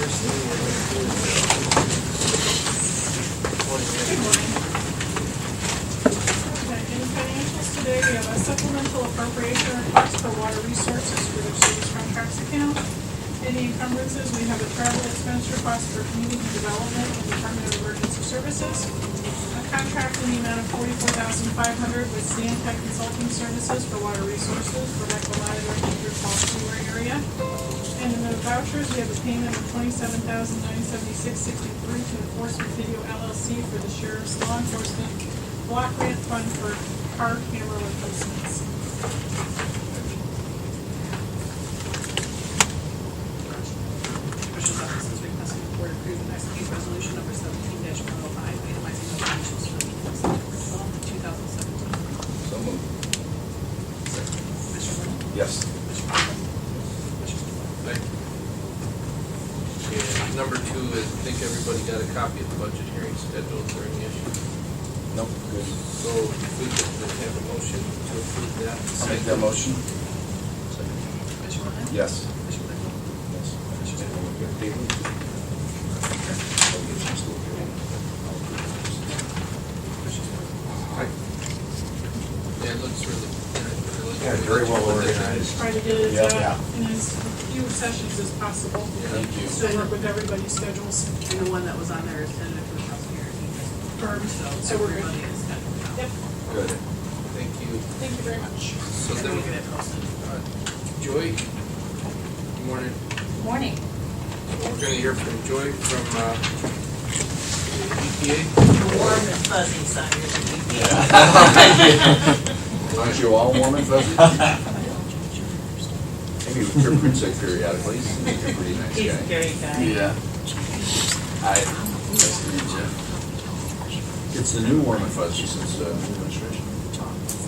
In financials today, we have a supplemental appropriation request for water resources for the service contracts account. In the encumbrances, we have a travel expense request for community development and Department of Emergency Services. A contract in the amount of $44,500 with Stantec Consulting Services for water resources for Equalizer and Deer Falls sewer area. And in the vouchers, we have a payment of $27,976.63 to Enforcement Video LLC for the Sheriff's Law Enforcement Block Grant Fund for car camera replacements. Commissioner's Office is requesting the board approve and execute resolution number 17-105, itemizing the financials for the 2017. So moved. Second. Commissioner Lennon? Yes. Commissioner Claypool? Commissioner DeWitt? Thank you. And number 2 is, I think everybody got a copy of the budget hearing schedule. Is there any issue? Nope, good. So if we could have a motion to approve that. I'll make that motion. Second. Commissioner Lennon? Yes. Commissioner Claypool? Yes. Commissioner Yeah, it looks really. Yeah, very well organized. Try to get it Yeah. in as few sessions as possible. Thank you. So work with everybody's schedules. And the one that was on there is tentative for the House hearing. So we're good. Everybody is scheduled now. Yep, Good. Thank you. thank you very much. So And then then we'll get it posted. Joy, good morning. Morning. We're going to hear from Joy from EPA. Warm and fuzzy side of the Aren't you all warm and fuzzy? Maybe your print sec periodically. He's a pretty nice He's a guy. great guy. Yeah. Hi. Nice to meet you. It's the new warm and fuzzy since the new administration.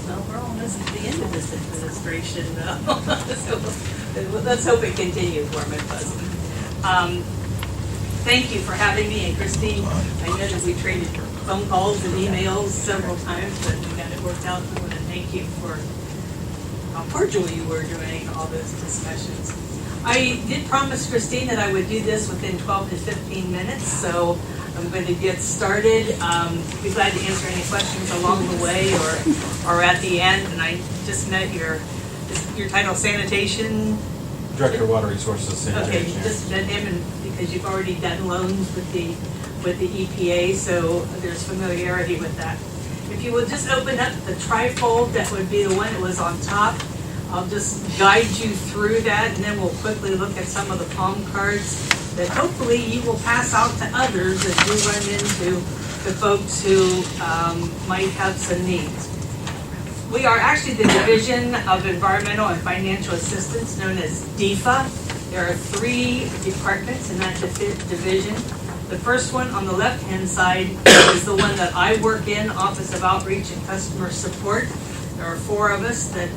Well, we're almost at the end of this administration, though. So let's hope it continues warm and fuzzy. Thank you for having me, and Christine, I know that we traded phone calls and emails several times, but we got it worked out. I want to thank you for how cordial you were during all those discussions. I did promise Christine that I would do this within 12 to 15 minutes, so I'm going to get started. Be glad to answer any questions along the way or at the end. And I just met your title, sanitation. Director of Water Resources Okay, you Sanitation. just met him, and because you've already done loans with the EPA, so there's familiarity with that. If you would just open up the trifold, that would be the one that was on top. I'll just guide you through that, and then we'll quickly look at some of the palm cards that hopefully you will pass out to others as we run into the folks who might have some needs. We are actually the Division of Environmental and Financial Assistance, known as DEFA. There are 3 departments in that division. The first one on the left-hand side is the one that I work in, Office of Outreach and Customer Support. There are 4 of us that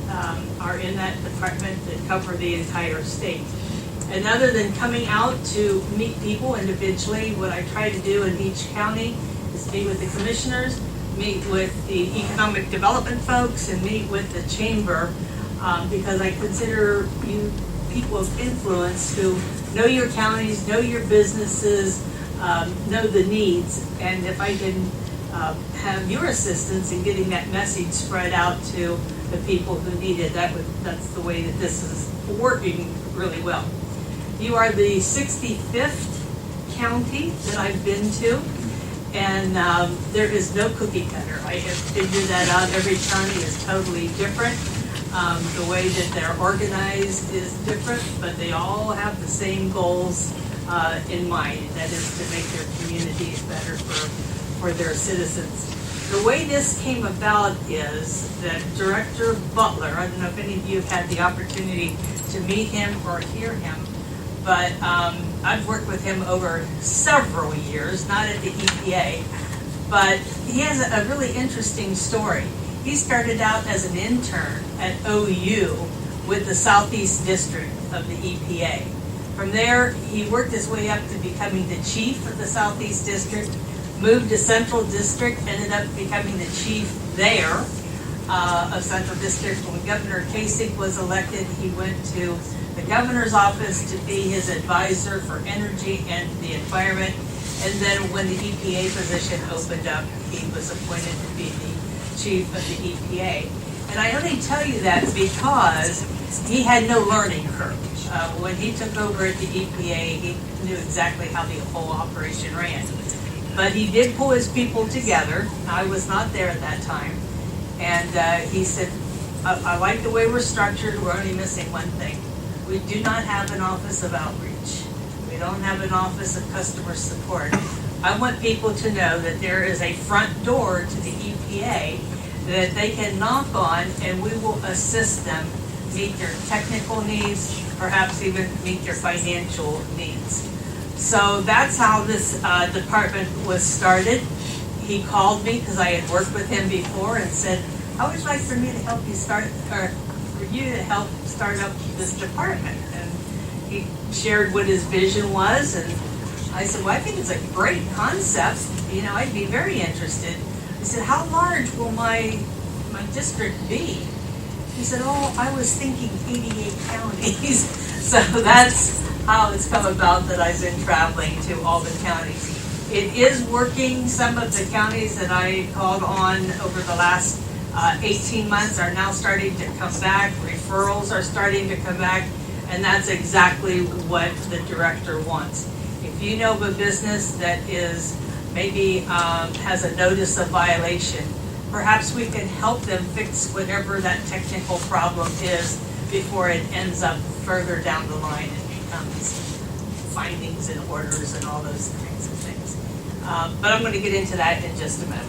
are in that department that cover the entire state. And other than coming out to meet people individually, what I try to do in each county is meet with the commissioners, meet with the economic development folks, and meet with the chamber, because I consider you people of influence who know your counties, know your businesses, know the needs, and if I can have your assistance in getting that message spread out to the people who need it, that's the way that this is working really well. You are the 65th county that I've been to, and there is no cookie cutter. I have figured that out. Every county is totally different. The way that they're organized is different, but they all have the same goals in mind, and that is to make their communities better for their citizens. The way this came about is that Director Butler, I don't know if any of you have had the opportunity to meet him or hear him, but I've worked with him over several years, not at the EPA, but he has a really interesting story. He started out as an intern at OU with the Southeast District of the EPA. From there, he worked his way up to becoming the chief of the Southeast District, moved to Central District, ended up becoming the chief there of Central District. When Governor Kasich was elected, he went to the governor's office to be his advisor for energy and the environment. And then when the EPA position opened up, he was appointed to be the chief of the EPA. And I only tell you that because he had no learning curve. When he took over at the EPA, he knew exactly how the whole operation ran. But he did pull his people together. I was not there at that time. And he said, I like the way we're structured, we're only missing one thing. We do not have an office of outreach. We don't have an office of customer support. I want people to know that there is a front door to the EPA that they can knock on, and we will assist them meet their technical needs, perhaps even meet their financial needs. So that's how this department was started. He called me because I had worked with him before and said, I would like for me to help you start, or for you to help start up this department. And he shared what his vision was, and I said, well, I think it's a great concept. You know, I'd be very interested. He said, how large will my district be? He said, oh, I was thinking 88 counties. So that's how it's come about that I've been traveling to all the counties. It is working. Some of the counties that I called on over the last 18 months are now starting to come back. Referrals are starting to come back, and that's exactly what the director wants. If you know of a business that is maybe has a notice of violation, perhaps we can help them fix whatever that technical problem is before it ends up further down the line and becomes findings and orders and all those kinds of things. But I'm going to get into that in just a minute.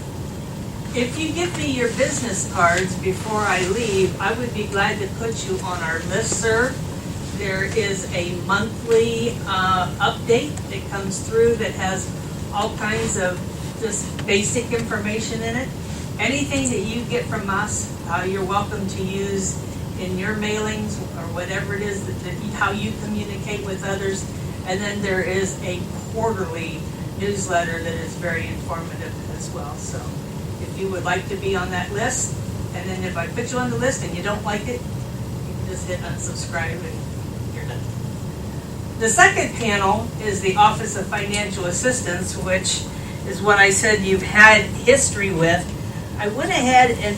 If you give me your business cards before I leave, I would be glad to put you on our listserv. There is a monthly update that comes through that has all kinds of just basic information in it. Anything that you get from us, you're welcome to use in your mailings or whatever it is, how you communicate with others. And then there is a quarterly newsletter that is very informative as well. So if you would like to be on that list, and then if I put you on the list and you don't like it, you can just hit unsubscribe and you're done. The second panel is the Office of Financial Assistance, which is what I said you've had history with. I went ahead and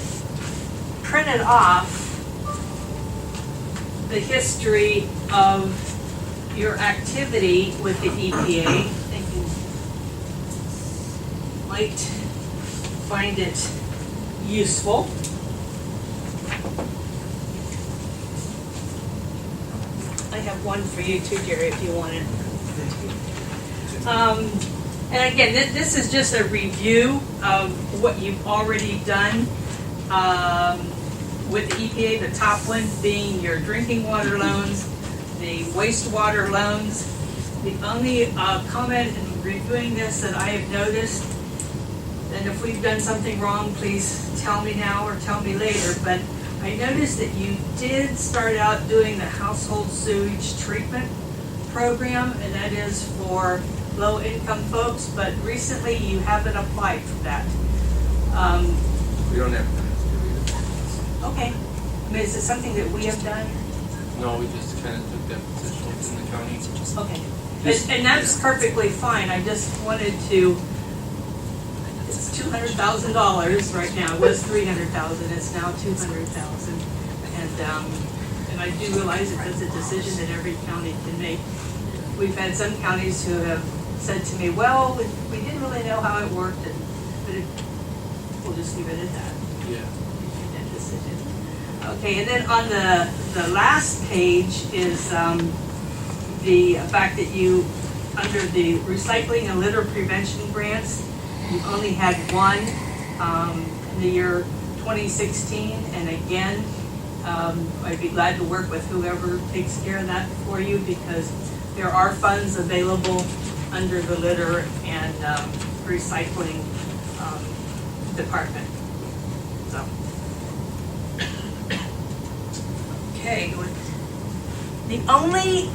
printed off the history of your activity with the EPA. I think you might find it useful. I have one for you too, Jerry, if you want it. And again, this is just a review of what you've already done with the EPA, the top one being your drinking water loans, the wastewater loans. The only comment in reviewing this that I have noticed, and if we've done something wrong, please tell me now or tell me later, but I noticed that you did start out doing the household sewage treatment program, and that is for low-income folks, but recently you haven't applied for that. We don't have to. Okay. I mean, is it something that we have done? No, we just kind of took that position within the county. Okay. And that's perfectly fine. I just wanted to, it's $200,000 right now. It was $300,000. It's now $200,000. And I do realize that that's a decision that every county can make. We've had some counties who have said to me, well, we didn't really know how it worked, but we'll just leave it at that. Yeah. That decision. Okay, and then on the last page is the fact that you, under the recycling and litter prevention grants, you only had one in the year 2016, and again, I'd be glad to work with whoever takes care of that for you, because there are funds available under the litter and recycling department. So, okay. The only,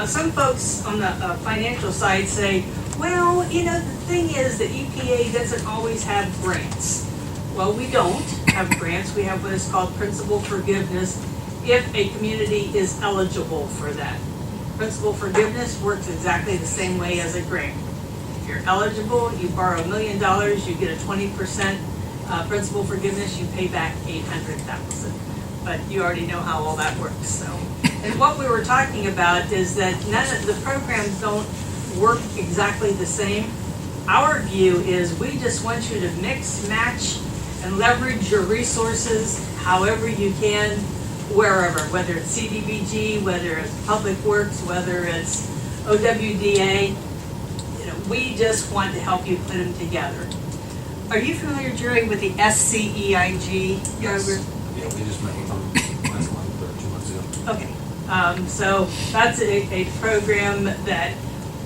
some folks on the financial side say, well, you know, the thing is the EPA doesn't always have grants. Well, we don't have grants. We have what is called principal forgiveness, if a community is eligible for that. Principal forgiveness works exactly the same way as a grant. If you're eligible, you borrow $1 million, you get a 20% principal forgiveness, you pay back $800,000. But you already know how all that works, so. And what we were talking about is that none of the programs don't work exactly the same. Our view is we just want you to mix, match, and leverage your resources however you can, wherever, whether it's CDBG, whether it's Public Works, whether it's OWDA. You know, we just want to help you put them together. Are you familiar, Jerry, with the SCEIG program? Yeah, we just met with them last month or 2 months ago. Okay, so that's a program that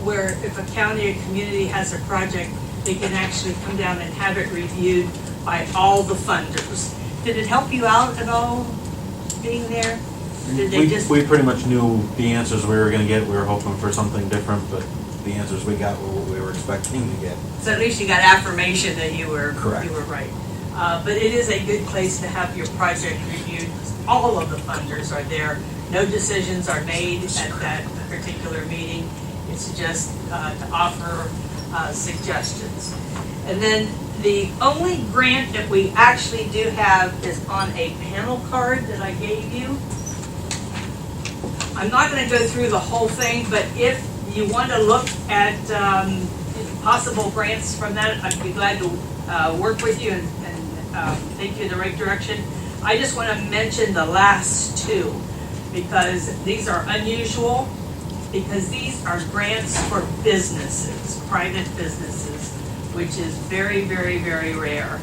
where if a county or community has a project, they can actually come down and have it reviewed by all the funders. Did it help you out at all being there? Did they just? We pretty much knew the answers we were gonna get. We were hoping for something different, but the answers we got were what we were expecting to get. So at least you got affirmation that you were Correct. You were right. But it is a good place to have your project reviewed. All of the funders are there. No decisions are made at that particular meeting. It's just to offer suggestions. And then the only grant that we actually do have is on a panel card that I gave you. I'm not going to go through the whole thing, but if you want to look at possible grants from that, I'd be glad to work with you and take you in the right direction. I just want to mention the last two because these are unusual, because these are grants for businesses, private businesses, which is very, very, very rare.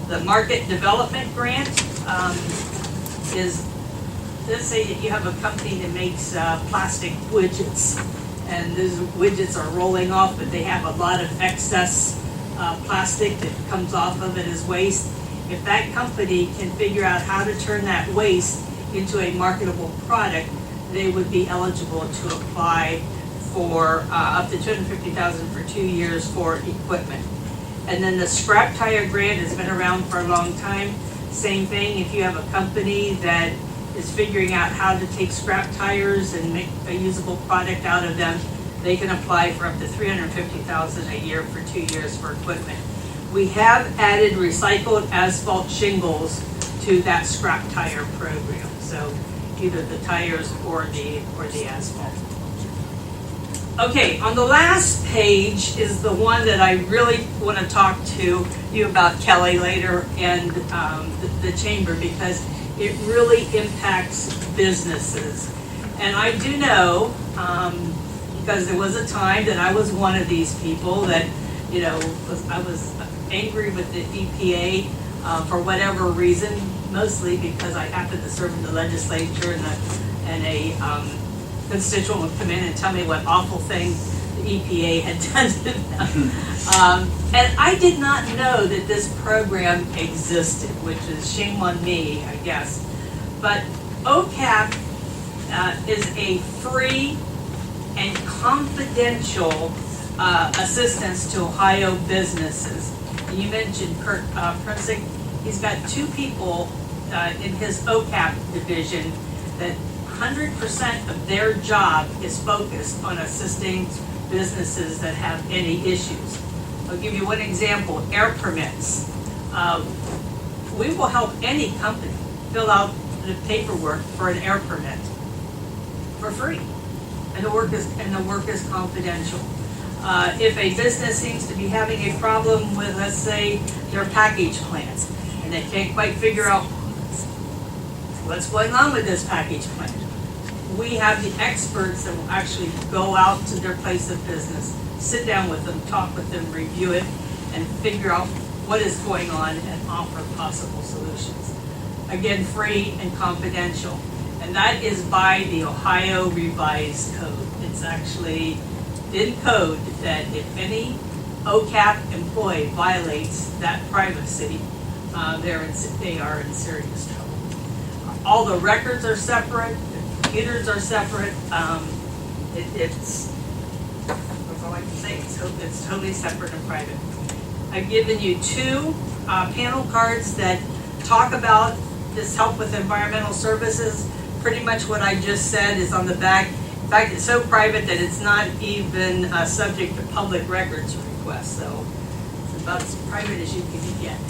The market development grant is, let's say that you have a company that makes plastic widgets, and those widgets are rolling off, but they have a lot of excess plastic that comes off of it as waste. If that company can figure out how to turn that waste into a marketable product, they would be eligible to apply for up to $250,000 for 2 years for equipment. And then the scrap tire grant has been around for a long time. Same thing, if you have a company that is figuring out how to take scrap tires and make a usable product out of them, they can apply for up to $350,000 a year for 2 years for equipment. We have added recycled asphalt shingles to that scrap tire program. So either the tires or the asphalt. Okay, on the last page is the one that I really want to talk to you about, Kelly, later, and the chamber, because it really impacts businesses. And I do know, because there was a time that I was one of these people that, you know, I was angry with the EPA for whatever reason, mostly because I happened to serve in the legislature and a constituent would come in and tell me what awful thing the EPA had done to them. And I did not know that this program existed, which is shame on me, I guess. But OCAP is a free and confidential assistance to Ohio businesses. And you mentioned Kurt Princik. He's got 2 people in his OCAP division that 100% of their job is focused on assisting businesses that have any issues. I'll give you one example, air permits. We will help any company fill out the paperwork for an air permit for free. And the work is confidential. If a business seems to be having a problem with, let's say, their package plants, and they can't quite figure out what's going on with this package plant, we have the experts that will actually go out to their place of business, sit down with them, talk with them, review it, and figure out what is going on and offer possible solutions. Again, free and confidential. And that is by the Ohio Revised Code. It's actually in code that if any OCAP employee violates that privacy, they are in serious trouble. All the records are separate, the computers are separate. That's all I can say. It's totally separate and private. I've given you 2 panel cards that talk about this help with environmental services. pretty much what I just said is on the back. In fact, it's so private that it's not even subject to public records request, so it's about as private as you can get.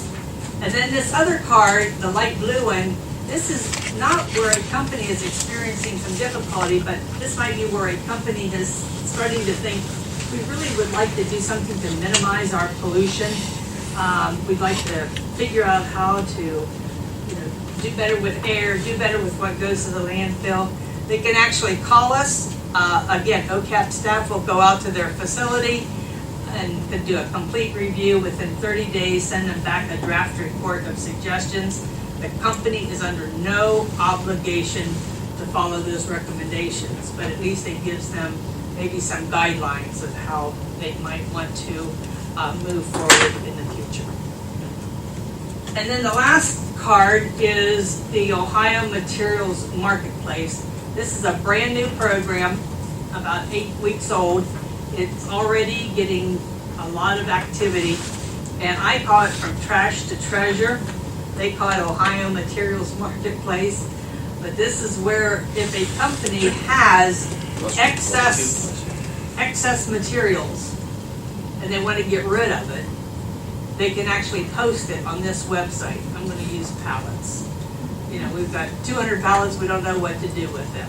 And then this other card, the light blue one, this is not where a company is experiencing some difficulty, but this might be where a company is starting to think, we really would like to do something to minimize our pollution. We'd like to figure out how to, do better with air, do better with what goes to the landfill. They can actually call us. Again, OCAP staff will go out to their facility and could do a complete review within 30 days, send them back a draft report of suggestions. The company is under no obligation to follow those recommendations, but at least it gives them maybe some guidelines of how they might want to move forward in the future. And then the last card is the Ohio Materials Marketplace. This is a brand new program, about 8 weeks old. It's already getting a lot of activity, and I call it from trash to treasure. They call it Ohio Materials Marketplace, but this is where if a company has excess materials and they want to get rid of it, they can actually post it on this website. I'm going to use pallets. We've got 200 pallets, we don't know what to do with them.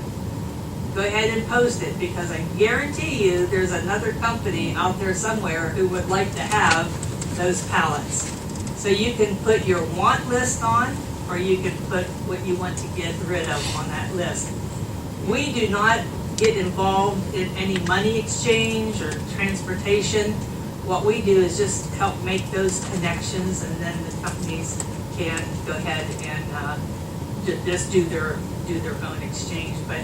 Go ahead and post it, because I guarantee you there's another company out there somewhere who would like to have those pallets. So you can put your want list on, or you can put what you want to get rid of on that list. We do not get involved in any money exchange or transportation. What we do is just help make those connections, and then the companies can go ahead and just do their own exchange. But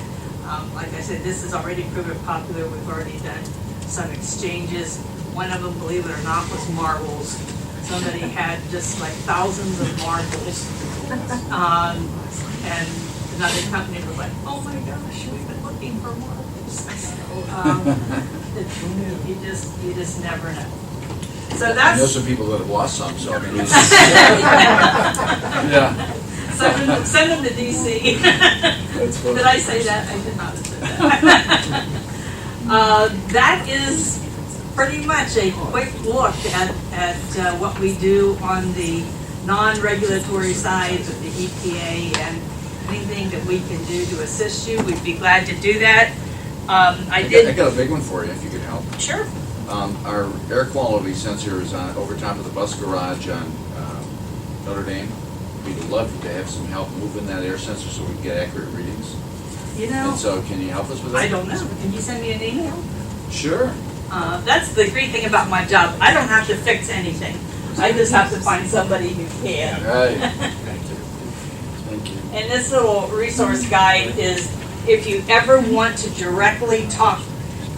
like I said, this is already proven popular. We've already done some exchanges. One of them, believe it or not, was marbles. Somebody had just like thousands of marbles. And another company was like, oh my gosh, we've been looking for marbles. You just never know. So I know that's, some people that have lost some, so I mean, yeah. send them to DC. Did I say that? I did not say that. That is pretty much a quick look at what we do on the non-regulatory side of the EPA, and anything that we can do to assist you, we'd be glad to do that. I got a big one for you, if you could help. Sure. Our air quality sensor is on over top of the bus garage on Notre Dame. We'd love to have some help moving that air sensor so we can get accurate readings. And so, can you help us with that? I don't know. Can you send me an email? Sure. That's the great thing about my job. I don't have to fix anything. I just have to find somebody who can. Right. Thank you. And this little resource guide is, if you ever want to directly talk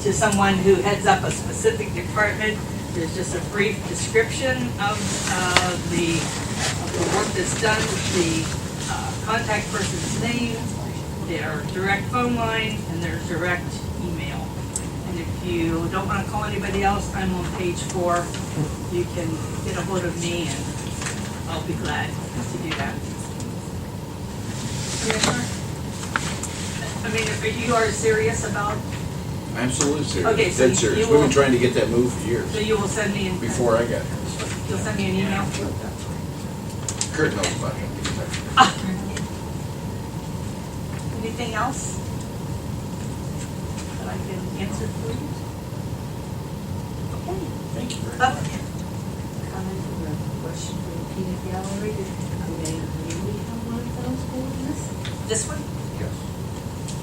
to someone who heads up a specific department, there's just a brief description of the work that's done, the contact person's name, their direct phone line, and their direct email. And if you don't want to call anybody else, I'm on page 4. You can get a hold of me, and I'll be glad to do that. I mean, if you are serious about, Absolutely serious. Okay, so Dead serious. you We've will- been trying to get that moved for years, so you will send me, before I got here. you'll send me an email? Kurt knows about it. Anything else that I can answer for you? Okay. Thank you very Oh, much. Comment or a question for the peanut gallery? Do they really have one of those holders? this one? Yes.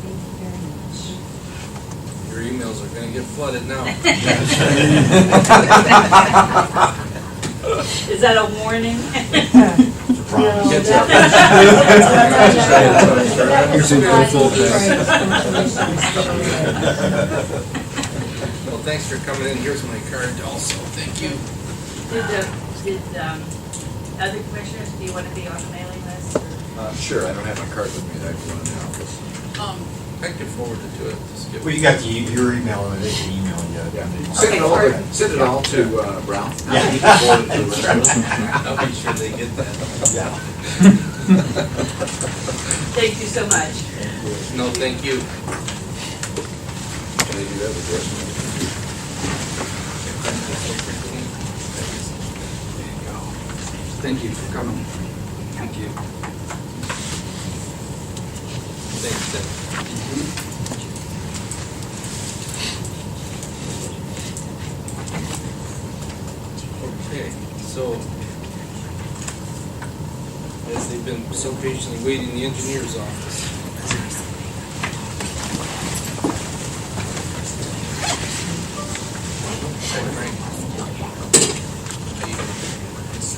Thank you very much. Your emails are gonna get flooded now. Is that a warning? Well, thanks for coming in. Here's my card also. Thank you. Did other commissioners, do you want to be on the mailing list? or- Sure, I don't have my card with me, I have one in the office. I can forward it to it. Just give Well, you got your email, and they can email you. Send it all, perfect. send it all to Brown. Yeah. He can forward it to the rest of us. I'll be sure they get that. Yeah. Thank you so much. No, thank you. Can I do that with the rest of them? Thank you for coming. Thank you. Thanks, Tim. Okay, so, as they've been so patiently waiting in the engineer's office.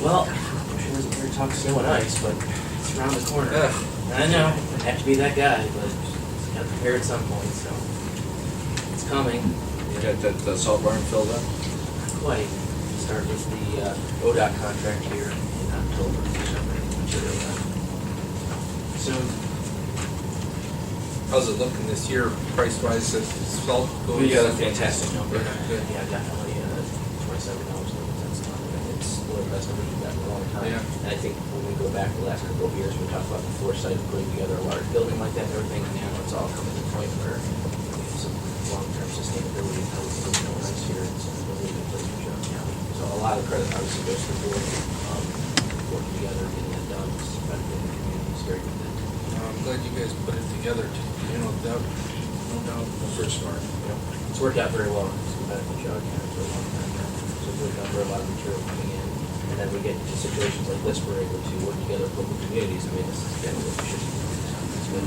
Well, I'm sure it's here to talk snow and ice, but it's around the corner. Ugh. I know, I have to be that guy, but just gotta prepare at some point, so it's coming. You got that salt barn filled up? Not quite. Start with the ODOT contract here in October, December, material done. Soon. How's it looking this year, price-wise, as salt goes? We got a fantastic number. Good. Yeah, definitely, $27 that's not, it's one of the best numbers we've got in a long time. Yeah. And I think when we go back the last couple of years, we talked about the foresight of putting together a large building like that and everything, and now it's all coming to the point where we have some long-term sustainability and how we can go nice here. It's a really good place for Geauga County. So a lot of credit obviously goes to the board, working together, getting that done, it's benefiting the community, it's very good. I'm glad you guys put it together, no doubt. Pretty smart. It's worked out very well. It's been benefit Geauga County for a long time now. So a good number, a lot of material coming in. And then we get into situations like this, we're able to work together with local communities. I mean, this is again what we should be doing. So it's good.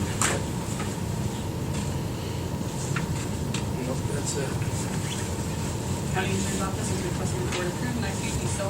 Nope, that's it. County Engineer's Office is requesting the board approve an activity snow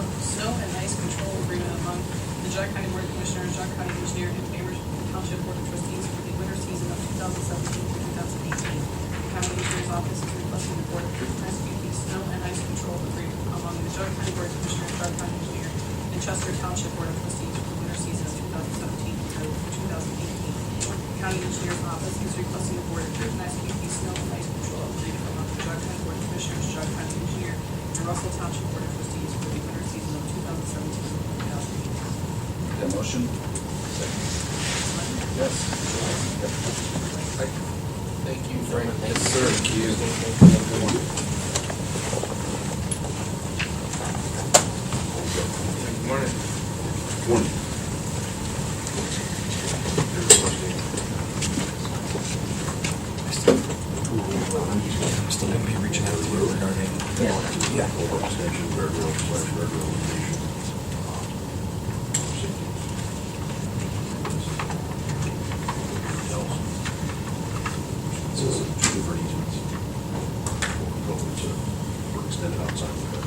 and ice control agreement among the Geauga County Board of Commissioners, Geauga County Engineer, and Cambridge Township Board of Trustees for the winter season of 2017 to 2018. The County Engineer's Office is requesting the board approve and execute the snow and ice control agreement among the Geauga County Board of Commissioners, Geauga County Engineer, and Chester Township Board of Trustees for the winter season of 2017 to 2018. The County Engineer's Office is requesting the board approve and execute the snow and ice control agreement among the Geauga County Board of Commissioners, Geauga County Engineer, and Russell Township Board of Trustees for the winter season of 2017 to 2018. That motion? Yes. Thank you, Frank. Thank Yes, sir. Thank you. Good morning. Morning. Still gonna be reaching out to you regarding. Yeah. Extension, guardrail/guardrail location. This is two different easements. We're extended outside of the.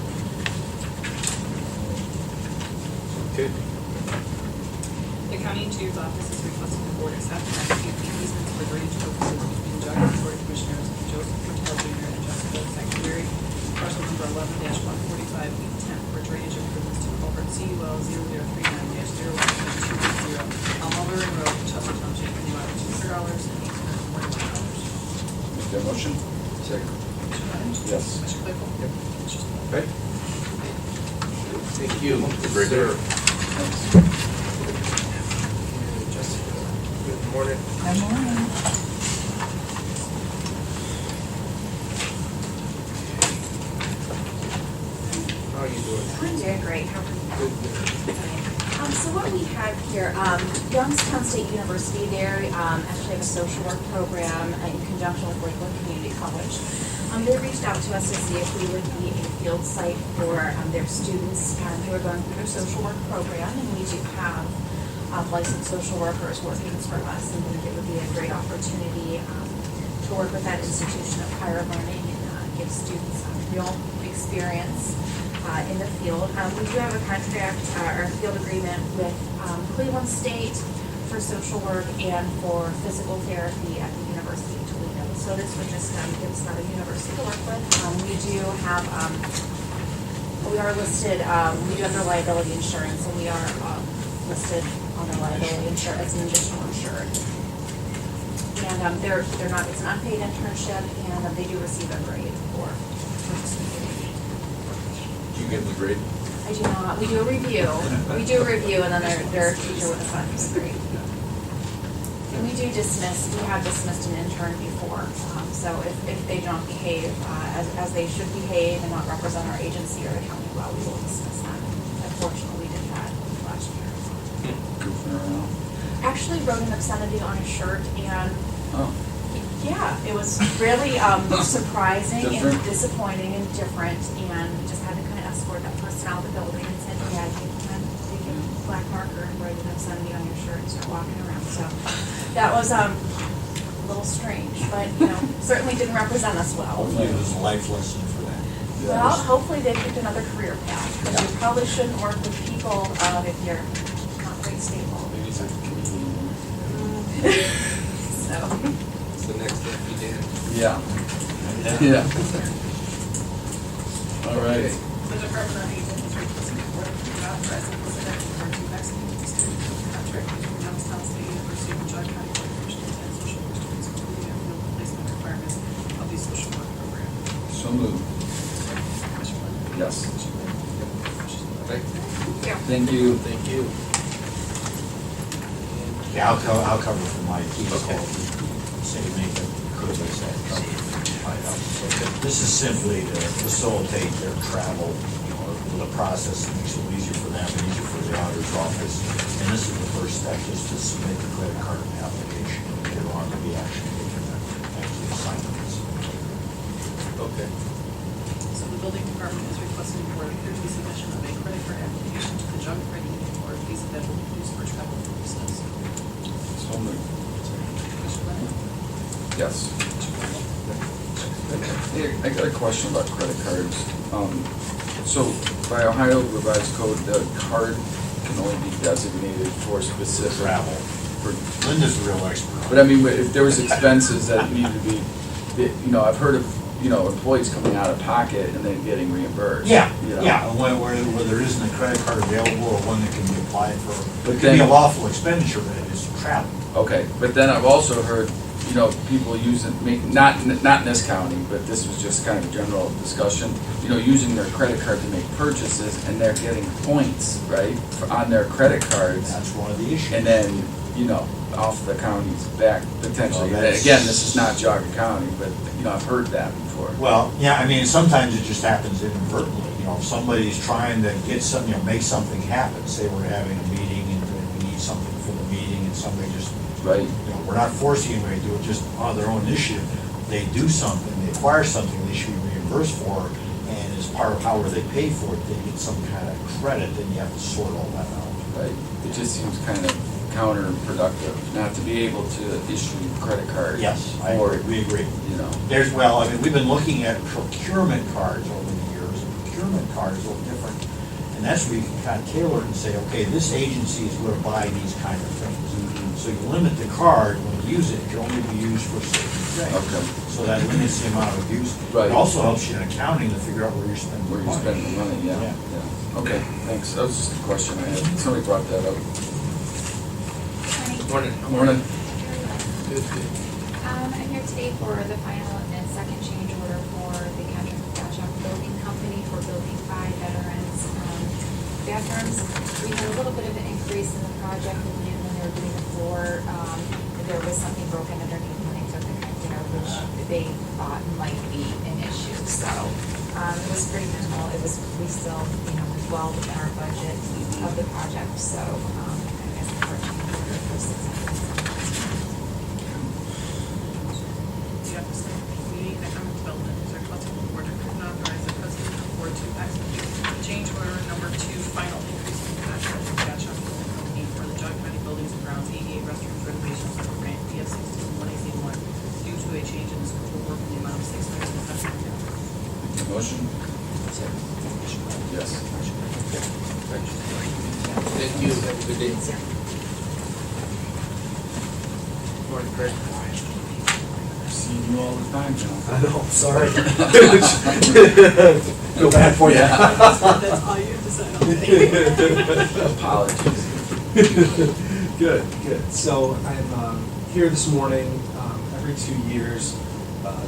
Okay. The County Engineer's Office is requesting the board accept and execute the easements for drainage purposes between Geauga County Board of Commissioners and Joseph Patel Jr. and Jessica Secretary, parcel number 11-145-810 for drainage improvements to culvert CUL 0039-01-280 on Mulberry Road, Chester Township, in the amount of $200 and $841. Make that motion? Second. Commissioner Evans? Yes. Commissioner Claypool? Yep. Commissioner Spillier? Okay. Thank you. Very good. Sir. Thanks. Jessica, good morning. Good morning. How are you doing? I'm doing great. How are you? Good, good. So what we have here, Youngstown State University, they actually have a social work program in conjunction with Lakeland Community College. They reached out to us to see if we would be a field site for their students who are going through their social work program, and we do have licensed social workers working for us, and we think it would be a great opportunity to work with that institution of higher learning and give students real experience in the field. We do have a contract or a field agreement with Cleveland State for social work and for physical therapy at the University of Toledo. So this would just give us another university to work with. We do have, we are listed, we do have their liability insurance, and we are listed on their liability insurance as an additional insured. And they're not, it's an unpaid internship, and they do receive a grade for participating. Did you get the grade? I I do not. We do a review. We do a review, and then their teacher would assign us a grade. And we do dismiss, we have dismissed an intern before. So if they don't behave as they should behave and not represent our agency or the county well, we will dismiss them. Unfortunately, we did that last year. Goofing around. Actually wrote an obscenity on his shirt, and Oh, yeah, it was really surprising and Different? disappointing and different, and we just had to kind of escort that person out of the building and said, yeah, you can take a black marker and write an obscenity on your shirt and start walking around. So that was a little strange, but certainly didn't represent us well. Hopefully it was a life lesson for them. Well, hopefully they picked another career path, because you probably shouldn't work with people if you're not very stable. maybe it's like a comedian. So. It's the next empty Dan. Yeah. Yeah. All right. The Department of Aging is requesting the board approve and authorize the president to review vaccine student contract between Youngstown State University and Geauga County Commissioners and social work students, including the field placement requirements of the social work program. So moved. Commissioner Wonder? Yes. Commissioner Rea? Thank you. Thank you. Yeah, I'll cover for my team. Okay. Say make it could have said. This is simply to facilitate their travel, with a process that makes it easier for them and easier for the auditor's office. And this is the first step, just to submit the credit card application. There ought to be action taken after the assignments. Okay. So the building department is requesting the board approve the submission of a credit card application to the Geauga Credit Union for a visa that will be used for travel purposes. So moved. Commissioner Lennon? Yes. Hey, I got a question about credit cards. So by Ohio revised code, the card can only be designated for specific Travel. For, Linda's a real expert. but I mean, if there was expenses that need to be, I've heard of, employees coming out of pocket and then getting reimbursed. Yeah, you know? yeah, where there isn't a credit card available or one that can be applied for. But It can be a then- lawful expenditure, but it is travel. Okay, but then I've also heard, people using, not in this county, but this was just kind of general discussion, using their credit card to make purchases, and they're getting points, right, on their credit cards, That's one of the issues. and then, off the county's back potentially. Well, that's- Again, this is not Geauga County, but, I've heard that before. Well, yeah, I mean, sometimes it just happens inadvertently, if somebody's trying to get something, make something happen, say we're having a meeting and we need something for the meeting, and somebody just, Right, we're not forcing anybody to do it, just on their own initiative, they do something, they acquire something they should be reimbursed for, and as part of however they pay for it, they get some kind of credit, then you have to sort all that out. right. It just seems kind of counterproductive not to be able to issue credit cards. Yes, we agree. We've been looking at procurement cards over the years, and procurement cards are different. And that's where you can kind of tailor it and say, okay, this agency is going to buy these kind of things. So you limit the card, when you use it, it can only be used for certain things. Okay. So that limits the amount of use. Right. It also helps you in accounting to figure out where you're spending Where you money. spend the money, yeah. Yeah. Yeah. Okay, thanks. That was just a question I had. Somebody brought that up. Morning. Morning. Good, good. I'm here today for the final and second change order for the Geauga Building Company for Building 5 Veterans bathrooms. We had a little bit of an increase in the project when they were doing the floor. There was something broken underneath when they took the container, which they thought might be an issue. So it was pretty minimal. We still, was well within our budget of the project. So I guess the first change order for The Office of Community and Economic Development is requesting the board to approve and authorize the president of the board to execute change order number 2, final increase in the contract with Geauga Building Company for the Geauga County Buildings and Grounds ADA restrooms renovations for grant DF 16-1AC1 due to a change in the scope of work in the amount of $6,700. Motion? Yes. Thank you. Have a good day. Morning, Craig. See you all the time, John. I know, sorry. Feel bad for you. That's all you have to say. Apologies. Good, good. So I'm here this morning. Every 2 years,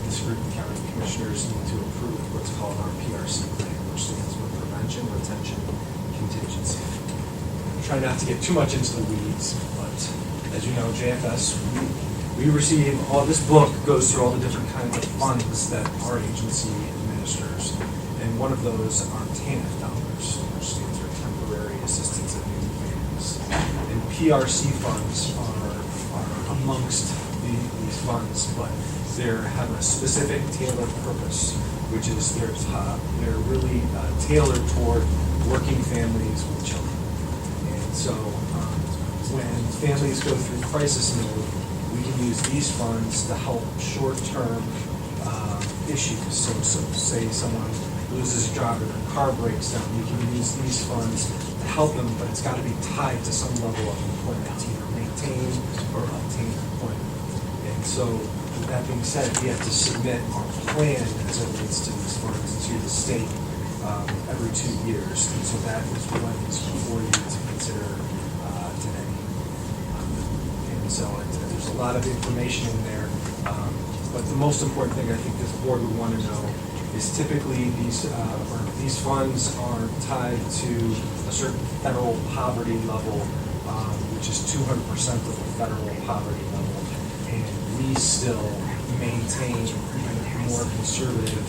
this group of county commissioners need to approve what's called our PRC plan, which stands for Prevention, Retention, contingency. Try not to get too much into the weeds, but as you know, JFS, we receive, all this book goes through all the different kinds of funds that our agency administers. And one of those are TANF dollars, which stands for Temporary Assistance in New Families. And PRC funds are amongst these funds, but they have a specific tailored purpose, which is they're really tailored toward working families with children. And so when families go through crisis mode, we can use these funds to help short-term issues. So say someone loses a job or their car breaks down, we can use these funds to help them, but it's got to be tied to some level of employment, to either maintain or obtain employment. And so with that being said, we have to submit our plan as it relates to these funds to the state every 2 years. And so that is what is before you to consider today. And so there's a lot of information in there. But the most important thing I think this board would want to know is typically these funds are tied to a certain federal poverty level, which is 200% of the federal poverty level. And we still maintain even a more conservative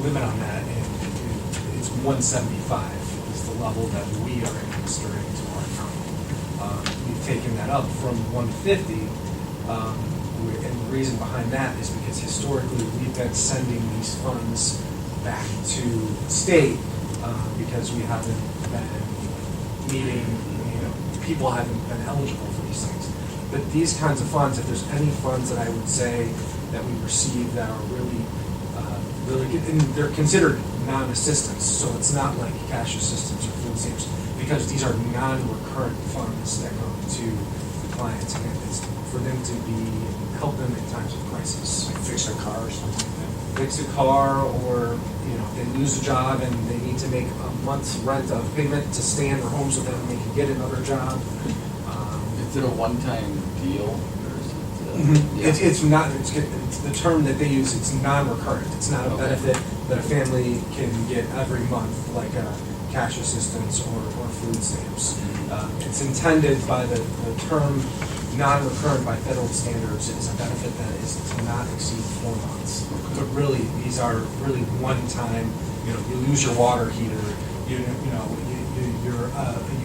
limit on that, and it's 175 is the level that we are administering to our county. We've taken that up from 150. And the reason behind that is because historically we've been sending these funds back to the state because we haven't been meeting, people haven't been eligible for these things. But these kinds of funds, if there's any funds that I would say that we receive that are really good, and they're considered non-assistance, so it's not like cash assistance or food stamps, because these are non-recurrent funds that go to the clients, and it's for them to help them in times of crisis. Like fix a car or something like that. Fix a car, or they lose a job and they need to make a month's rent of payment to stay in their home so that they can get another job. Is it a one-time deal, or is it? It's not. It's the term that they use. It's non-recurrent. It's not a benefit that a family can get every month, like a cash assistance or food stamps. It's intended by the term non-recurrent by federal standards is a benefit that is to not exceed 4 months. But really, these are really one-time. You lose your water heater. Your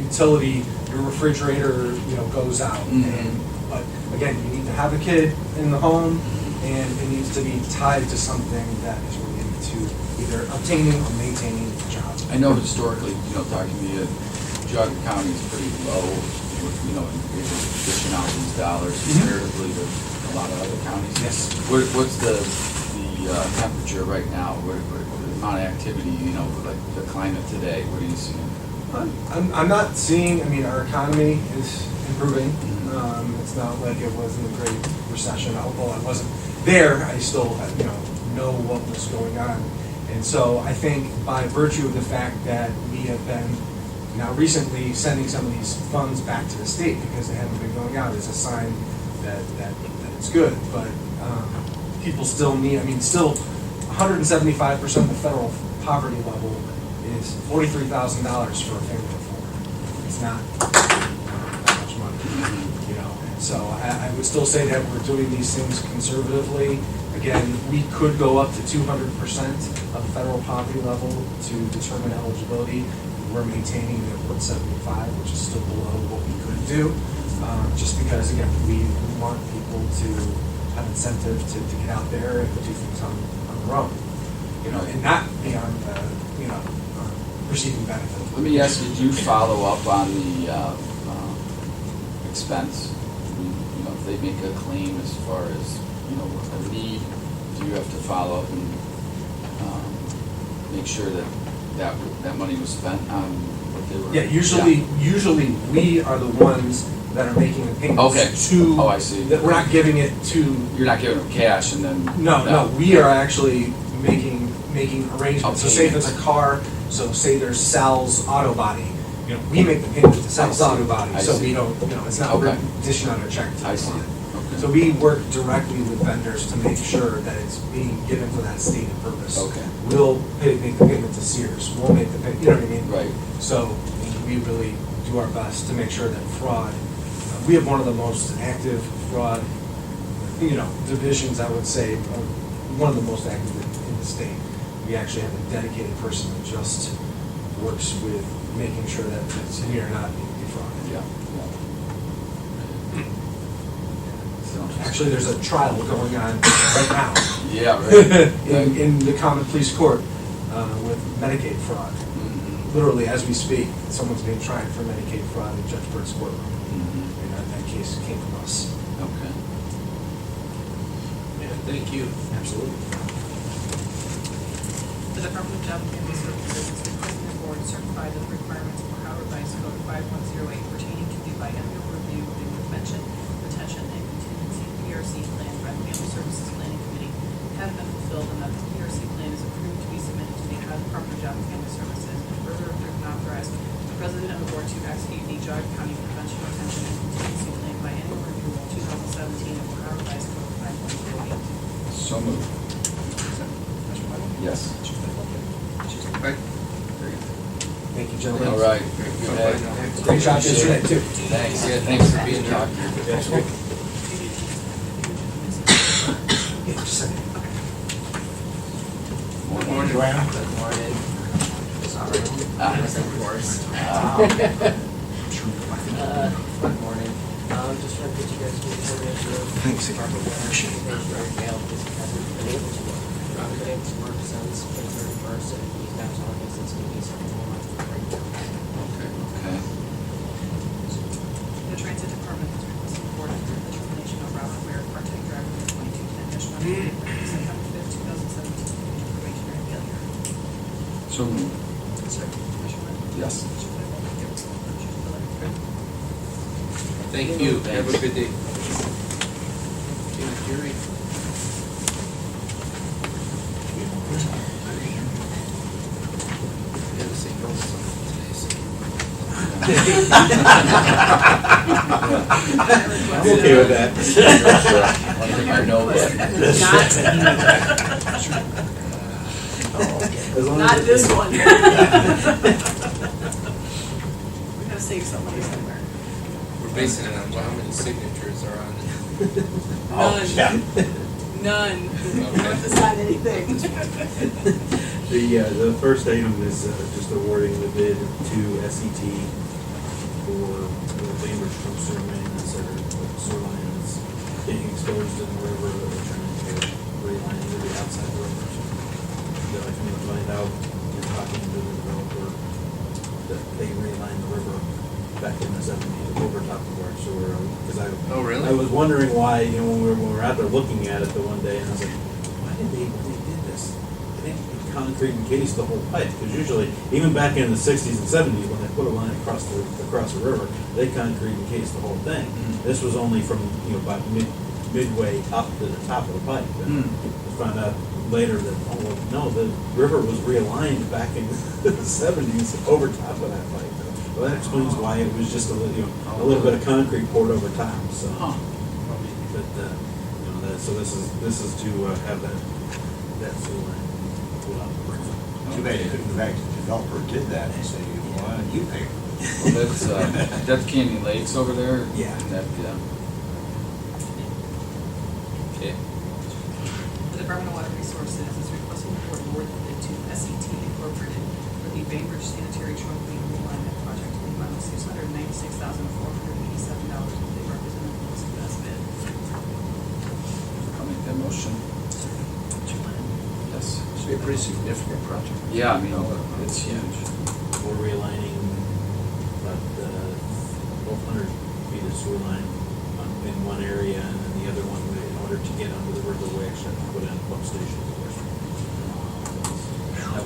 utility, your refrigerator, goes out. But again, you need to have a kid in the home, and it needs to be tied to something that is related to either obtaining or maintaining a job. I know historically, talking to you, Geauga County is pretty low, in dishing out these dollars comparatively to a lot of other counties. Yes. What's the temperature right now? What the amount of activity, like the climate today? What are you seeing? I'm not seeing. Our economy is improving. It's not like it was in the Great Recession. Although I wasn't there, I still know what was going on. And so I think by virtue of the fact that we have been now recently sending some of these funds back to the state because they haven't been going out is a sign that it's good. But people still need. Still 175% of the federal poverty level is $43,000 for a family of 4. It's not that much money, So I would still say that we're doing these things conservatively. Again, we could go up to 200% of the federal poverty level to determine eligibility. We're maintaining at 175, which is still below what we could do, just because again we want people to have incentive to get out there and do things on their own, and not be on receiving benefit. Let me ask you, did you follow up on the expense? If they make a claim as far as, a need, do you have to follow up and make sure that money was spent on what they were? Yeah, usually we are the ones that are making the payments to. Oh, I see. That we're not giving it to. You're not giving them cash and then. No, we are actually making arrangements. So say if it's a car, so say there's Sal's Auto Body, we make the payment to Sal's Auto Body, so we don't, it's not we're dishing out a check to the client. So we work directly with vendors to make sure that it's being given for that stated purpose. Okay. We'll make the payment to Sears, we'll make the, you know what I mean? Right. So we really do our best to make sure that fraud, we have one of the most active fraud, divisions, I would say, one of the most active in the state. We actually have a dedicated person that just works with making sure that we are not being defrauded. Yeah. Actually, there's a trial going on right now. Yeah, right. in the common police court with Medicaid fraud. Mhm. Literally, as we speak, someone's being tried for Medicaid fraud in Judge Bird's courtroom. Mhm. And that case came from us. Okay. Yeah, thank you. Absolutely. The Department of Job and Family Services is requesting the board certify that the requirements of Ohio Revised Code 5108 pertaining to the biennial review of the prevention, retention, and contingency PRC plan by the Family Services Planning Committee have been fulfilled, and that the PRC plan is approved to be submitted to the Ohio Department of Job and Family Services, and further approved and authorized the President of the Board to execute the Geauga County Prevention, Retention, and Contingency Plan biennial review of 2017 of Ohio Revised Code 5108. So moved. Yes. Right. Thank you, gentlemen. All right. Great job yesterday, too. Thanks. Yeah, thanks for being here. Yes, great. Yeah, just a second. Morning. Joanna? Good morning. Sorry, Ah. of course. Good morning. Just trying to get you guys to Thanks, appreciate it. Gail hasn't been able to work. Rob's been able to work since May 31st, and he's now telling us it's going to be something more months for right now. Okay. The Transit Department has requested the board approve the termination of Robert Ware, part-time driver for 2210-1, September 5th, 2017, due to probationary failure. So moved. Commissioner Webb? Yes. Commissioner Claypool? Yes. Commissioner Spillier? Thank you. Have a good day. Jerry. Yeah, the same goes today, I'm okay with that. I know that. Not this one. We gotta save some money somewhere. We're basing it on how many signatures are on it. Oh, yeah. None. You don't have to sign anything. The first item is just awarding the bid to SET for the Bainbridge from sewer main, that's our sewer line that's getting exposed in the river that we're trying to reline into the outside the river. So I come to find out, talking to the developer, that they relined the river back in the 70s over top of our sewer. Because Oh, really? I was wondering why, when we were out there looking at it the one day, and I was like, why did when they did this, they didn't concrete encase the whole pipe? Because usually, even back in the 60s and 70s, when they put a line across the river, they concrete encase the whole thing. This was only from, about midway up to the top of the pipe. And we found out later that, no, the river was realigned back in the 70s over top of that pipe. Well, that explains why it was just a little bit of concrete poured over top. So, but so this is to have that sewer line pulled out of the river. Too bad you couldn't go back to the developer who did that and say, why don't you pay? Well, that's Canyon Lakes over there? Yeah. Yeah. Okay. The Department of Water Resources is requesting the board award the bid to SET Incorporated for the Bainbridge Sanitary Trunk Main Realignment Project in the amount of $696,487, with the representative lowest and best bid. I'll make that motion. Yes. It's a pretty significant project. Yeah, I mean, it's huge. We're realigning about 1,200 feet of sewer line in one area, and then the other one, in order to get under the river, we actually have to put in a pump station.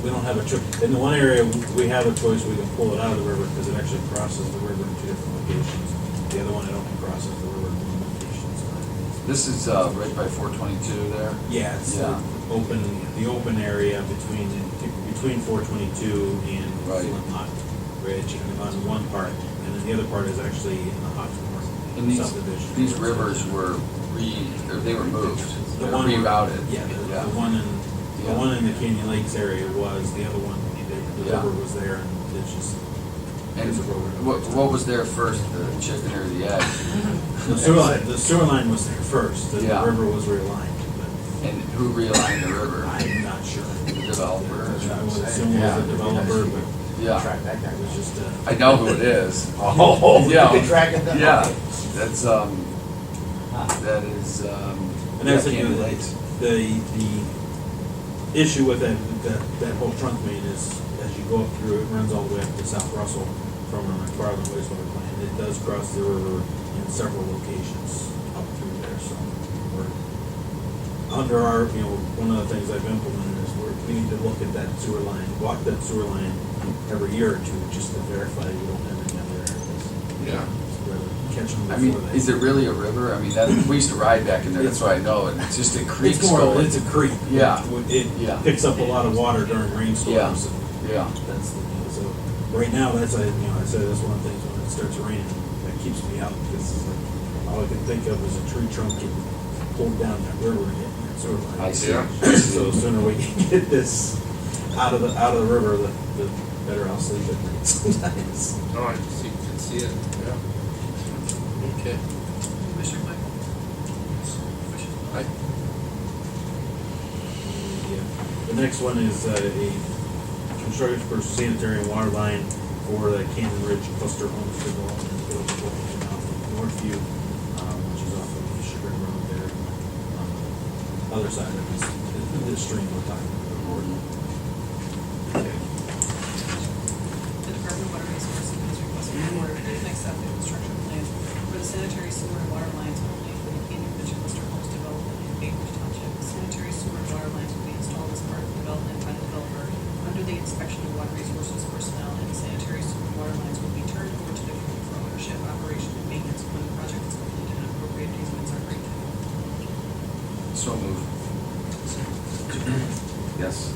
We don't have a choice. In the one area, we have a choice. We can pull it out of the river because it actually crosses the river in 2 different locations. The other one, it only crosses the river in 1 location. So This is right by 422 there? yeah, it's Yeah. the open area between 422 and Right. Flintlock Ridge on one part, and then the other part is actually in the Hawksmoor And subdivision. these rivers were they were moved, they were one- rerouted. Yeah, the Yeah. one in the Canyon Lakes area was, the other one, they the Yeah. river was there and it's just. And it's a road. what was there first, the chicken or the egg? The sewer line was there first, the Yeah. river was realigned, but And who realigned the river? I'm not sure. The developer? I would assume it was a developer, but Yeah, Track that guy. it was just, I know who it is. Oh, you Yeah. can track it down. Yeah, Okay. that's, that is, and that's yeah, the, can't relate. the issue with that whole trunk main is, as you go up through, it runs all the way up to South Russell from our McFarland wastewater plant. It does cross the river in several locations up through there, so we're, under our, one of the things I've implemented is we need to look at that sewer line, walk that sewer line every year or two, just to verify we don't have any other areas. Yeah. Rather catch them I before mean, they. is it really a river? I mean, that, we used to ride back in there, that's why I know, and it's just a creek It's more, going. it's a creek. Yeah. It Yeah. picks up a lot of water during rainstorms. and Yeah, That's the deal. So right now, I say that's one of the things when it starts raining, that keeps me out because it's like, all I can think of is a tree trunk getting pulled down that river and hitting that sewer line. I see. So the sooner we can get this out of the river, the better I'll sleep at night sometimes. Oh, I can see it, yeah. Okay. Commissioner Michael? Commissioner Aye. The next one is a construction for sanitary and water line for the Cannon Ridge Cluster Homes Development Building off of Northview, which is off of the Sugar Road there. Other side of this stream we're talking about. The Department of Water Resources is requesting the board approve and accept the construction plan for the sanitary sewer and water lines only for the Canyon Ridge Cluster Homes development in Bainbridge Township. The sanitary sewer and water lines will be installed as part of the development by the developer under the inspection of water resources personnel, and the sanitary sewer and water lines will be turned over to the group for ownership, operation, and maintenance when the project is completed and appropriate easements are granted. so moved. Yes.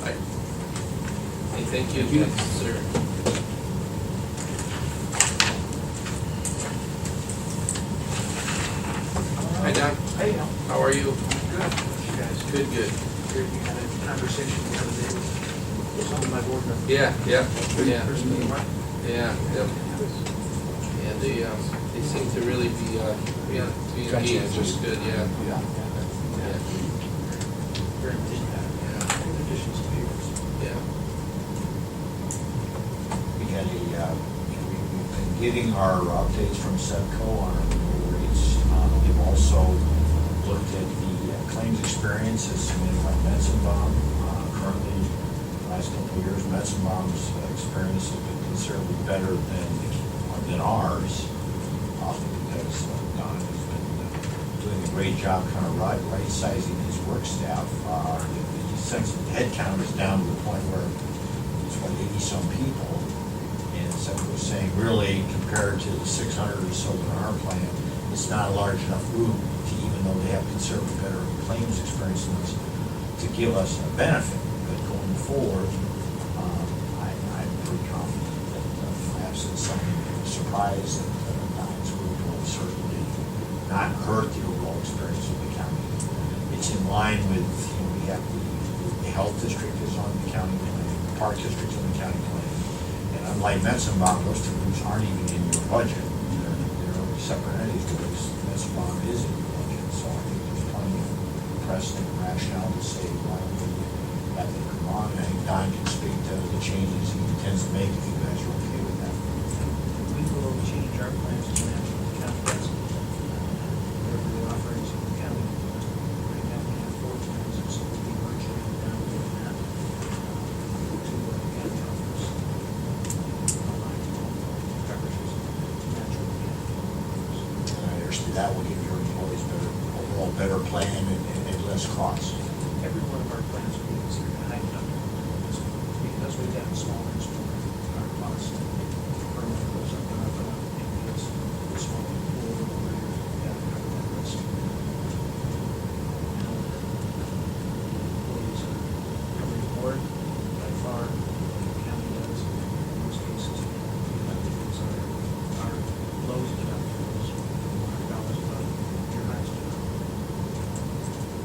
Aye. Hey, thank you. Thank you. Yes, sir. Hi, Don. Hey, How are you? good. You guys, Good, good. heard you had a conversation the other day with some of my board members. Yeah, yeah, yeah. First meeting, right? Yeah, yeah. Yeah, they seem to really be engaged, Conscientious. which is good, yeah. Yeah. Yeah, Very good. In addition to yours. yeah. We had we've been getting our updates from Sepco on our renewal rates. We've also looked at the claims experience as submitted by Metzenbaum. Currently, the last couple of years, Metzenbaum's experience has been considerably better than ours. Because Don has been doing a great job kind of right-sizing his work staff. Since the headcount is down to the point where it's 80-some people. And Sept was saying, really, compared to the 600 or so in our plan, it's not a large enough group to, even though they have considerably better claims experience than us, to give us a benefit. But going forward, I'm pretty confident that perhaps it's something of a surprise that Don's group will certainly not hurt the overall experience of the county. It's in line with, we have the health district is on the county plan, the park district's on the county plan. And unlike Metzenbaum, those two groups aren't even in your budget. They're separate entities, because Metzenbaum is in your budget. So I think there's plenty of precedent and rationale to say, why don't we have them come on? I think Don can speak to the changes he intends to make if you guys are okay with that. We will change our plans to match with the county residents. Whatever the offerings of the county. Right now, we have 4 plans, so we'll be merging down with that to what the county offers. Align all the coverages to match what the county offers. And I understand that will give your employees overall better plan and less cost. Every one of our plans will be considered a high deductible because we've gotten smaller and smaller. Our cost per month goes up and up and up, and because the smaller the pool, the more you have to cover that risk. Employees are covering more by far than the county does in most cases. Deductibles are lowest deductibles, $100 above your highest deductible.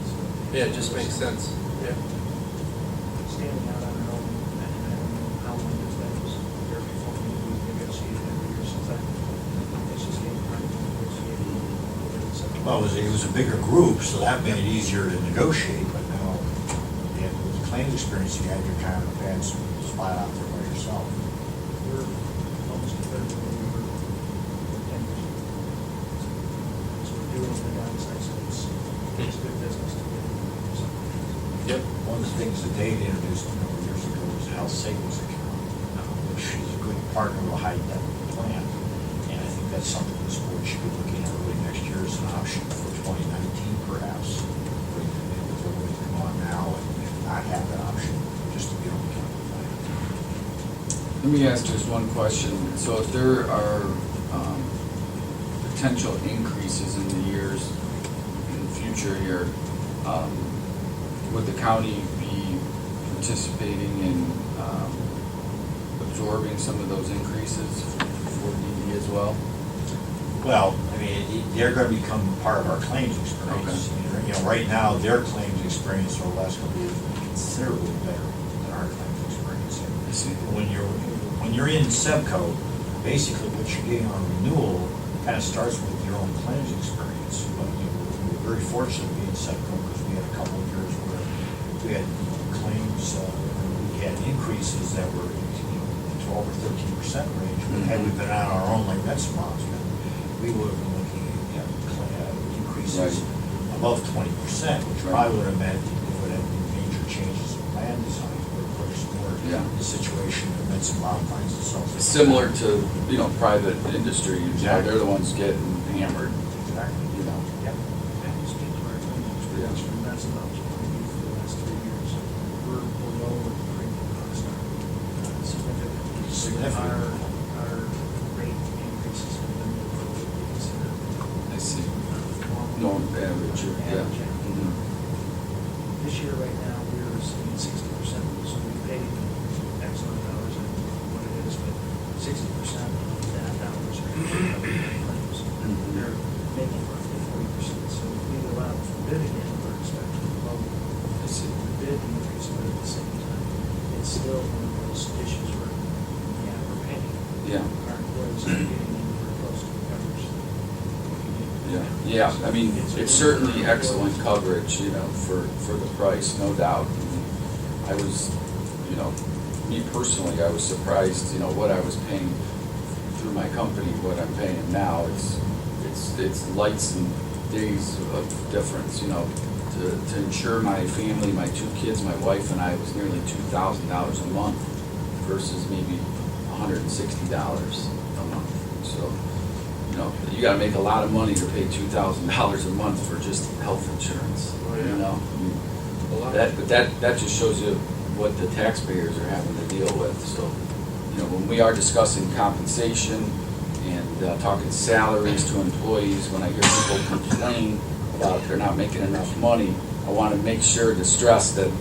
So, Yeah, it just makes sense. Yeah. standing out on our Well, it was a bigger group, so that made it easier to negotiate, but now, yeah, with the claims experience, you had your kind of bad spot out there by yourself. We're almost competitive when we were 10 years ago. So we're doing the downside, so it's good business to get into something. Yep. One of the things that Dave introduced a number of years ago was a health savings account, which is a good partner with a high debt plan. And I think that's something this board should be looking at early next year as an option for 2019 perhaps. Bring them in with everybody to come on now and not have that option, just to be on the county plan. Let me ask just one question. So if there are potential increases in the years in the future here, would the county be participating in absorbing some of those increases for DD as well? Well, I mean, they're going to become part of our claims experience. Okay. You know, right now, their claims experience over the last couple of years has been considerably better than our claims experience. I see. When you're in Sepco, basically what you're getting on renewal kind of starts with your own claims experience. But we were very fortunate to be in Sepco because we had a couple of years where we had claims, we had increases that were in the 12 or 13% range. But had we been on our own like that's we would have been looking at increases above 20%, which probably would have meant it would have been major changes in land design, where of course more the situation that meant some bottom lines and so forth. Similar to, private industry, they're the ones getting hammered. Exactly. Yep. And speak to our claim experience from that's about what we do for the last 3 years. We're below what the premium costs are. Significantly. Our rate increases have been below what we consider. I see. Normal. Average, yeah. Average. Mhm. This year, right now, we're receiving 60%, so we pay X amount of dollars, I don't know what it is, but 60% of that dollars are covered by claims. They're making roughly 40%, so if we go out for bid again, we're expecting low the bid increase, but at the same time, it's still one of those issues where, we're paying. Yeah. Our employees are getting anywhere close to the coverage that we need. Yeah, I mean, it's certainly excellent coverage, for the price, no doubt. I was, me personally, I was surprised, what I was paying through my company, what I'm paying now. It's lights and days of difference, to insure my family, my 2 kids, my wife and I, was nearly $2,000 a month versus maybe $160 a month. So, you gotta make a lot of money to pay $2,000 a month for just health insurance, That just shows you what the taxpayers are having to deal with. So, when we are discussing compensation and talking salaries to employees, when I hear people complain about they're not making enough money, I want to make sure to stress that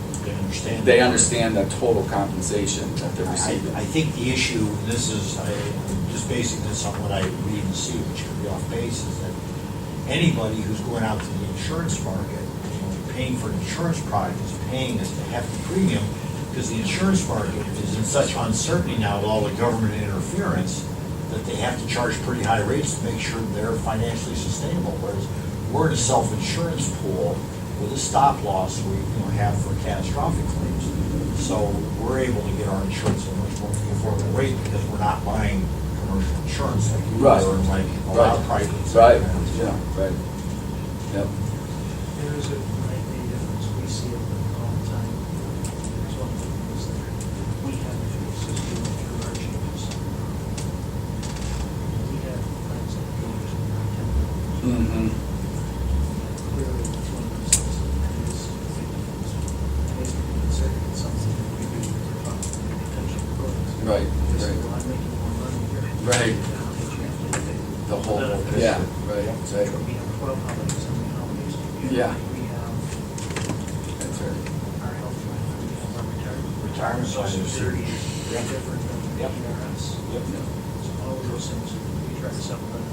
they understand the total compensation that they're receiving. I think the issue, this is just basing this on what I read and see, which could be off base, is that anybody who's going out to the insurance market, paying for an insurance product is paying a hefty premium, because the insurance market is in such uncertainty now with all the government interference that they have to charge pretty high rates to make sure they're financially sustainable. Whereas we're in a self-insurance pool with a stop loss we have for catastrophic claims. So we're able to get our insurance at a much more affordable rate because we're not buying commercial insurance like you are, or like a lot of private. Right. Yeah. Right. Yep. There is a difference. We see it all the time. There's one thing is that we have to system through our changes. We have plans that go to our templates. Mm-hmm. Clearly, it's one of those things that is considered something that we do for potential employees. Right. Because Right. well, I'm making more money here. Right. The The whole. benefits. Yeah. Right. We have 12 holidays, how many holidays do we have? Yeah. We have That's right. our health plan, we have our Retirement Social plan is- Security is Yep. different than Yep. ERS. Yep. So all of those things, we try to supplement.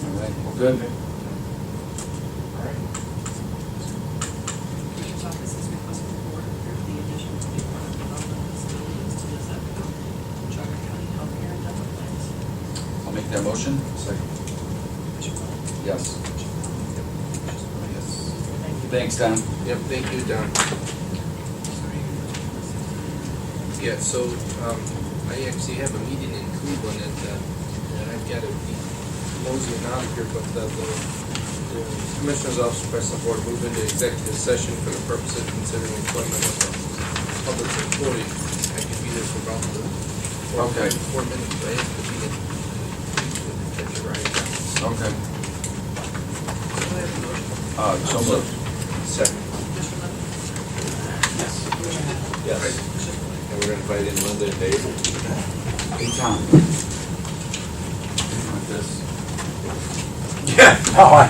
All right. Well, good. All right. Commissioner's office is requesting the board approve the addition of Department of Development facilities to the Sept Geauga County Healthcare and Dental plans. I'll make that motion. Commissioner Rea? Yes. Thanks, Don. Yep, thank you, Don. Yeah, so, I actually have a meeting in Cleveland and I've got to be moseying out of here, but the Commissioner's Office requests the board move into executive session for the purpose of considering employment of a public employee. I could be there for about Okay. 4 minutes, but I have to be in. Catch a ride down. Okay. So moved. Second. Yes. And we're gonna invite in Linda and Dave. Hey, Tom. Like this. Yeah, no, I